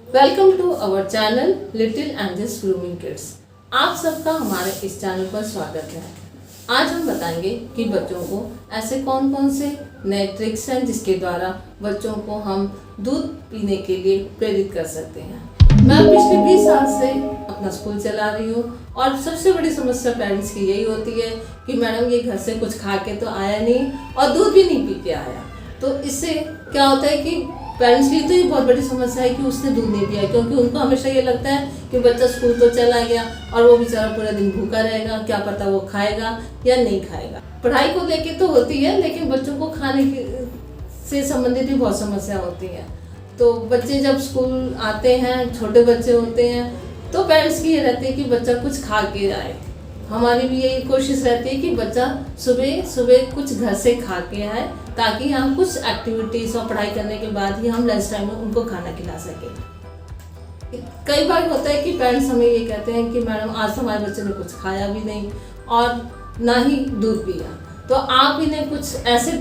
Welcome to our channel little angels grooming kids. आप सबका हमारे इस चैनल पर स्वागत है। आज हम बताएंगे कि बच्चों को ऐसे कौन कौन से नए ट्रिक्स हैं जिसके द्वारा बच्चों को हम दूध पीने के लिए प्रेरित कर सकते हैं। मैं पिछले 20 साल से अपना स्कूल चला रही हूँ और सबसे बड़ी समस्या पेरेंट्स की यही होती है कि मैडम ये घर से कुछ खा के तो आया नहीं और दूध भी नहीं पी के आया। तो इससे क्या होता है कि पेरेंट्स की तो ये बहुत बड़ी समस्या है कि उसने दूध नहीं पिया, क्योंकि उनको हमेशा ये लगता है कि बच्चा स्कूल तो चला गया और वो बेचारा पूरा दिन भूखा रहेगा, क्या पता वो खाएगा या नहीं खाएगा। पढ़ाई को लेके तो होती है, लेकिन बच्चों को खाने से संबंधित भी बहुत समस्या होती है। तो बच्चे जब स्कूल आते हैं, छोटे बच्चे होते हैं, तो पेरेंट्स की ये रहती है कि बच्चा कुछ खा के आए। हमारी भी यही कोशिश रहती है कि बच्चा सुबह सुबह कुछ घर से खा के आए, ताकि हम कुछ एक्टिविटीज और पढ़ाई करने के बाद ही हम लंच टाइम में उनको खाना खिला सकें। कई बार होता है कि पेरेंट्स हमें ये कहते हैं कि मैडम आज तो हमारे बच्चे ने कुछ खाया भी नहीं और ना ही दूध पिया। तो आप इन्हें कुछ ऐसे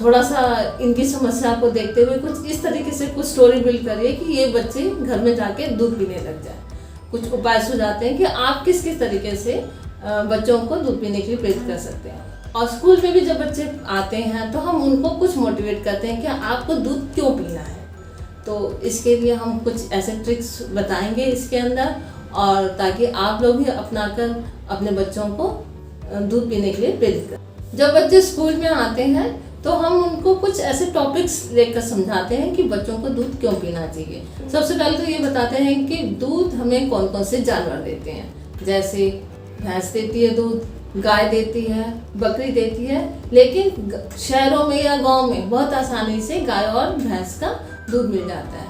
थोड़ा सा इनकी समस्या को देखते हुए कुछ इस तरीके से कुछ स्टोरी बिल्ड करिए कि ये बच्चे घर में जाके दूध पीने लग जाए। कुछ उपाय सुझाते हैं कि आप किस किस तरीके से बच्चों को दूध पीने के लिए प्रेरित कर सकते हैं। और स्कूल में भी जब बच्चे आते हैं तो हम उनको कुछ मोटिवेट करते हैं कि आपको दूध क्यों पीना है। तो इसके लिए हम कुछ ऐसे ट्रिक्स बताएंगे इसके अंदर, और ताकि आप लोग भी अपनाकर अपने बच्चों को दूध पीने के लिए प्रेरित करें। जब बच्चे स्कूल में आते हैं तो हम उनको कुछ ऐसे टॉपिक्स लेकर समझाते हैं कि बच्चों को दूध क्यों पीना चाहिए। सबसे पहले तो ये बताते हैं कि दूध हमें कौन कौन से जानवर देते हैं। जैसे भैंस देती है दूध, गाय देती है, बकरी देती है, लेकिन शहरों में या गांव में बहुत आसानी से गाय और भैंस का दूध मिल जाता है।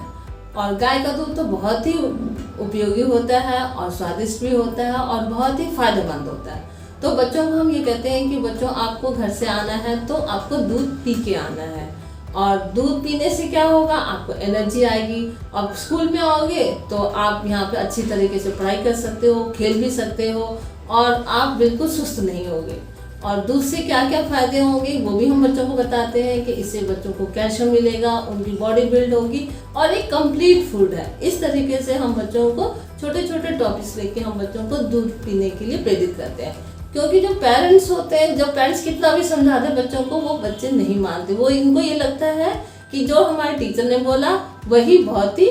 और गाय का दूध तो बहुत ही उपयोगी होता है और स्वादिष्ट भी होता है और बहुत ही फायदेमंद होता है। तो बच्चों को हम ये कहते हैं कि बच्चों आपको घर से आना है तो आपको दूध पी के आना है, और दूध पीने से क्या होगा, आपको एनर्जी आएगी। और स्कूल में आओगे तो आप यहाँ पे अच्छी तरीके से पढ़ाई कर सकते हो, खेल भी सकते हो और आप बिल्कुल सुस्त नहीं होगे। और दूध से क्या क्या फायदे होंगे वो भी हम बच्चों को बताते हैं कि इससे बच्चों को कैल्शियम मिलेगा, उनकी बॉडी बिल्ड होगी और एक कंप्लीट फूड है। इस तरीके से हम बच्चों को छोटे छोटे टॉपिक्स लेके हम बच्चों को दूध पीने के लिए प्रेरित करते हैं। क्योंकि जो पेरेंट्स होते हैं, जब पेरेंट्स कितना भी समझाते हैं बच्चों को, वो बच्चे नहीं मानते। वो इनको ये लगता है कि जो हमारे टीचर ने बोला वही बहुत ही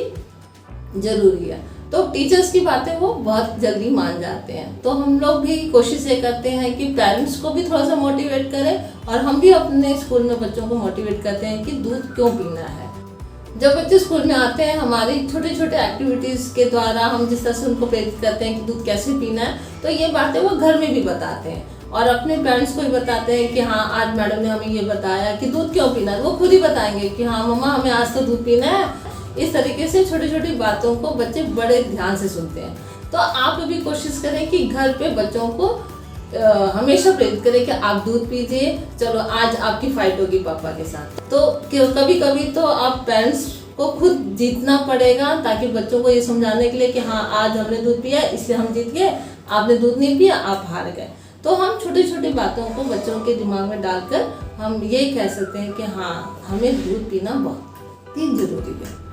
जरूरी है। तो टीचर्स की बातें वो बहुत जल्दी मान जाते हैं। तो हम लोग भी कोशिश ये करते हैं कि पेरेंट्स को भी थोड़ा सा मोटिवेट करें, और हम भी अपने स्कूल में बच्चों को मोटिवेट करते हैं कि दूध क्यों पीना है। जब बच्चे स्कूल में आते हैं, हमारी छोटे छोटे एक्टिविटीज़ के द्वारा हम जिस तरह से उनको प्रेरित करते हैं कि दूध कैसे पीना है, तो ये बातें वो घर में भी बताते हैं और अपने पेरेंट्स को भी बताते हैं कि हाँ आज मैडम ने हमें ये बताया कि दूध क्यों पीना है। वो खुद ही बताएंगे कि हाँ मम्मा हमें आज तो दूध पीना है। इस तरीके से छोटी छोटी बातों को बच्चे बड़े ध्यान से सुनते हैं। तो आप भी कोशिश करें कि घर पे बच्चों को हमेशा प्रेरित करें कि आप दूध पीजिए, चलो आज आपकी फाइट होगी पापा के साथ। तो कभी कभी तो आप पेरेंट्स को खुद जीतना पड़ेगा, ताकि बच्चों को ये समझाने के लिए कि हाँ आज हमने दूध पिया इसलिए हम जीत गए, आपने दूध नहीं पिया आप हार गए। तो हम छोटी छोटी बातों को बच्चों के दिमाग में डालकर हम ये कह सकते हैं कि हाँ हमें दूध पीना बहुत ही जरूरी है।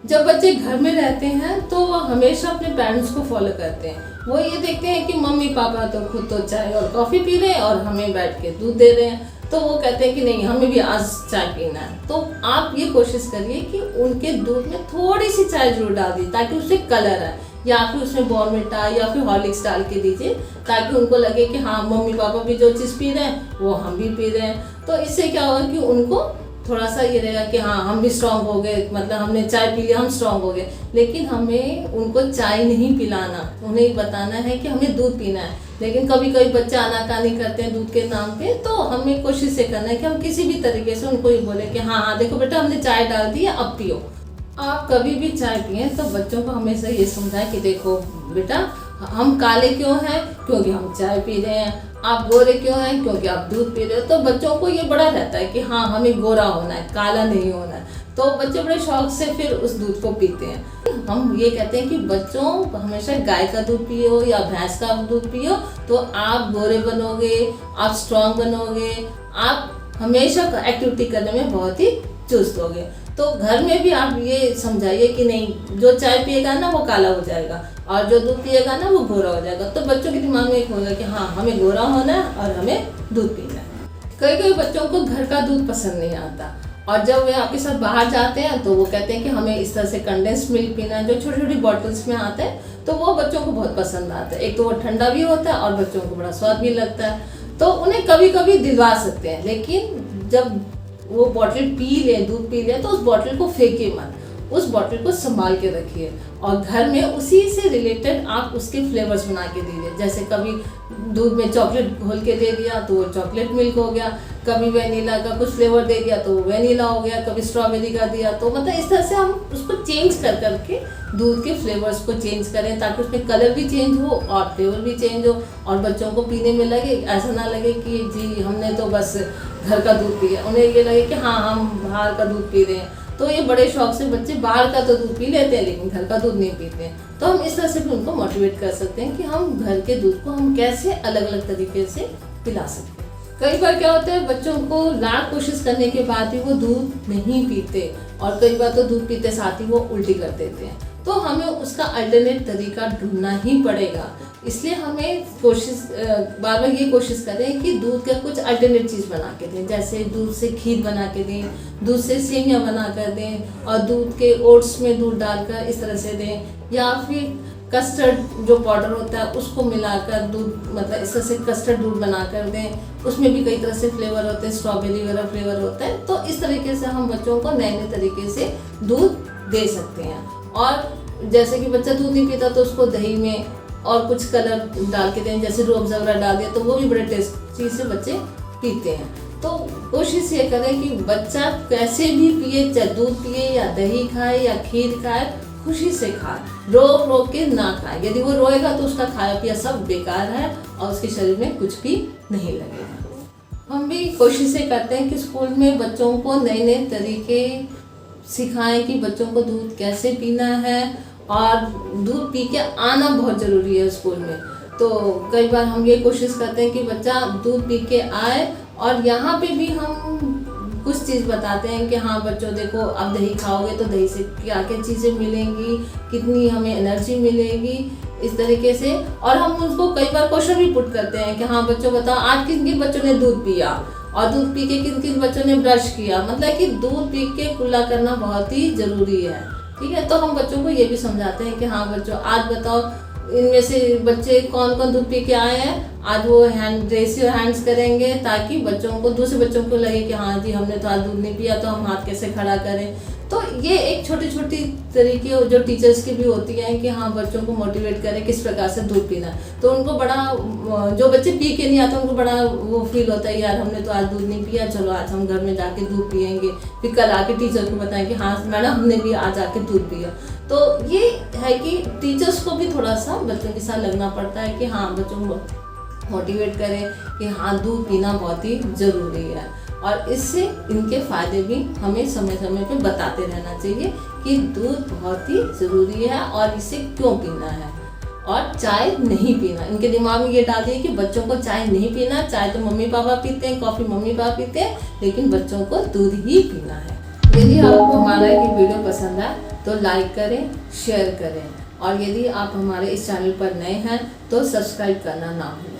जब बच्चे घर में रहते हैं तो वो हमेशा अपने पेरेंट्स को फॉलो करते हैं। वो ये देखते हैं कि मम्मी पापा तो खुद तो चाय और कॉफ़ी पी रहे हैं और हमें बैठ के दूध दे रहे हैं, तो वो कहते हैं कि नहीं हमें भी आज चाय पीना है। तो आप ये कोशिश करिए कि उनके दूध में थोड़ी सी चाय जरूर डाल दीजिए, ताकि उससे कलर आए, या फिर उसमें बॉर्नविटा या फिर हॉर्लिक्स डाल के दीजिए, ताकि उनको लगे कि हाँ मम्मी पापा भी जो चीज़ पी रहे हैं वो हम भी पी रहे हैं। तो इससे क्या होगा कि उनको थोड़ा सा ये रहेगा कि हाँ हम भी स्ट्रांग हो गए, मतलब हमने चाय पी लिया हम स्ट्रांग हो गए। लेकिन हमें उनको चाय नहीं पिलाना, उन्हें बताना है कि हमें दूध पीना है। लेकिन कभी कभी बच्चे आनाकानी करते हैं दूध के नाम पे, तो हमें कोशिश ये करना है कि हम किसी भी तरीके से उनको ये बोले कि हाँ हाँ देखो बेटा हमने चाय डाल दी है अब पियो। आप कभी भी चाय पिए तो बच्चों को हमेशा ये समझाएं कि देखो बेटा हम काले क्यों हैं, क्योंकि हम चाय पी रहे हैं। आप गोरे क्यों हैं, क्योंकि आप दूध पी रहे हो। तो बच्चों को ये बड़ा रहता है कि हाँ हमें गोरा होना है, काला नहीं होना है। तो बच्चे बड़े शौक से फिर उस दूध को पीते हैं। हम ये कहते हैं कि बच्चों हमेशा गाय का दूध पियो या भैंस का दूध पियो, तो आप गोरे बनोगे, आप स्ट्रांग बनोगे, आप हमेशा एक्टिविटी करने में बहुत ही चुस्त होगे। तो घर में भी आप ये समझाइए कि नहीं, जो चाय पिएगा ना वो काला हो जाएगा और जो दूध पिएगा ना वो गोरा हो जाएगा। तो बच्चों के दिमाग में एक होगा कि हाँ, हमें गोरा होना है और हमें दूध पीना है। कई कई बच्चों को घर का दूध पसंद नहीं आता और जब वे आपके साथ बाहर जाते हैं तो वो कहते हैं कि हमें इस तरह से कंडेंस मिल्क पीना है, जो छोटी छोटी बॉटल्स में आते हैं, तो वो बच्चों को बहुत पसंद आता है। एक तो वो ठंडा भी होता है और बच्चों को बड़ा स्वाद भी लगता है, तो उन्हें कभी कभी दिलवा सकते हैं। लेकिन जब वो बॉटल पी ले, दूध पी ले, तो उस बॉटल को फेंके मत, उस बॉटल को संभाल के रखिए और घर में उसी से रिलेटेड आप उसके फ्लेवर्स बना के दीजिए। जैसे कभी दूध में चॉकलेट घोल के दे दिया तो वो चॉकलेट मिल्क हो गया, कभी वेनिला का कुछ फ्लेवर दे दिया तो वेनिला हो गया, कभी स्ट्रॉबेरी का दिया, तो मतलब इस तरह से हम उसको चेंज कर करके दूध के फ्लेवर्स को चेंज करें ताकि उसमें कलर भी चेंज हो और फ्लेवर भी चेंज हो और बच्चों को पीने में लगे ऐसा ना लगे कि जी हमने तो बस घर का दूध पिया, उन्हें ये लगे कि हाँ हम बाहर का दूध पी रहे हैं। तो ये बड़े शौक से बच्चे बाहर का तो दूध पी लेते हैं लेकिन घर का दूध नहीं पीते हैं। तो हम इस तरह से भी उनको मोटिवेट कर सकते हैं कि हम घर के दूध को हम कैसे अलग अलग तरीके से पिला सकते हैं। कई बार क्या होता है, बच्चों को लाख कोशिश करने के बाद भी वो दूध नहीं पीते और कई बार तो दूध पीते साथ ही वो उल्टी कर देते हैं। तो हमें उसका अल्टरनेट तरीका ढूंढना ही पड़ेगा। इसलिए हमें बार बार ये कोशिश करें कि दूध का कुछ अल्टरनेट चीज़ बना के दें, जैसे दूध से खीर बना के दें, दूध से सेवियाँ बना कर दें और दूध के ओट्स में दूध डालकर इस तरह से दें, या फिर कस्टर्ड जो पाउडर होता है उसको मिलाकर दूध, मतलब इस तरह से कस्टर्ड दूध बना कर दें। उसमें भी कई तरह से फ्लेवर होते हैं, स्ट्रॉबेरी वगैरह फ्लेवर होता है। तो इस तरीके से हम बच्चों को नए नए तरीके से दूध दे सकते हैं। और जैसे कि बच्चा दूध नहीं पीता तो उसको दही में और कुछ कलर डाल के दें, जैसे रूह अफ़ज़ा वगैरह डाल दिया तो वो भी बड़े टेस्टी से बच्चे पीते हैं। तो कोशिश ये करें कि बच्चा कैसे भी पिए, चाहे दूध पिए या दही खाए या खीर खाए, खुशी से खाए, रोक रोक के ना खाए। यदि वो रोएगा तो उसका खाया पिया सब बेकार है और उसके शरीर में कुछ भी नहीं लगेगा। हम भी कोशिश ये करते हैं कि स्कूल में बच्चों को नए नए तरीके सिखाएं कि बच्चों को दूध कैसे पीना है और दूध पी के आना बहुत ज़रूरी है स्कूल में। तो कई बार हम ये कोशिश करते हैं कि बच्चा दूध पी के आए और यहाँ पे भी हम कुछ चीज़ बताते हैं कि हाँ बच्चों देखो, अब दही खाओगे तो दही से क्या क्या चीज़ें मिलेंगी, कितनी हमें एनर्जी मिलेगी, इस तरीके से। और हम उनको कई बार क्वेश्चन भी पुट करते हैं कि हाँ बच्चों बताओ आज किन किन बच्चों ने दूध पिया और दूध पी के किन किन बच्चों ने ब्रश किया, मतलब कि दूध पी के कुल्ला करना बहुत ही ज़रूरी है। ठीक है, तो हम बच्चों को ये भी समझाते हैं कि हाँ बच्चों आज बताओ इनमें से बच्चे कौन कौन दूध पी के आए हैं, आज वो रेस योर हैंड्स करेंगे ताकि बच्चों को, दूसरे बच्चों को लगे कि हाँ जी हमने तो आज दूध नहीं पिया, तो हम हाथ कैसे खड़ा करें। तो ये एक छोटी छोटी तरीके जो टीचर्स की भी होती हैं कि हाँ बच्चों को मोटिवेट करें किस प्रकार से दूध पीना है। तो उनको बड़ा, जो बच्चे पी के नहीं आते उनको बड़ा वो फील होता है यार हमने तो आज दूध नहीं पिया, चलो आज हम घर में जाके दूध पियेंगे, फिर कल आके टीचर को बताएं कि हाँ मैडम हमने भी आज आके दूध पिया। तो ये है कि टीचर्स को भी थोड़ा सा बच्चों के साथ लगना पड़ता है कि हाँ बच्चों को मोटिवेट करें कि हाँ दूध पीना बहुत ही ज़रूरी है और इससे इनके फ़ायदे भी हमें समय समय पे बताते रहना चाहिए कि दूध बहुत ही ज़रूरी है और इसे क्यों पीना है। और चाय नहीं पीना, इनके दिमाग में ये डाल दिए कि बच्चों को चाय नहीं पीना, चाय तो मम्मी पापा पीते हैं, कॉफ़ी मम्मी पापा पीते हैं, लेकिन बच्चों को दूध ही पीना है। यदि आपको हमारा ये वीडियो पसंद आए तो लाइक करें, शेयर करें और यदि आप हमारे इस चैनल पर नए हैं तो सब्सक्राइब करना ना भूलें।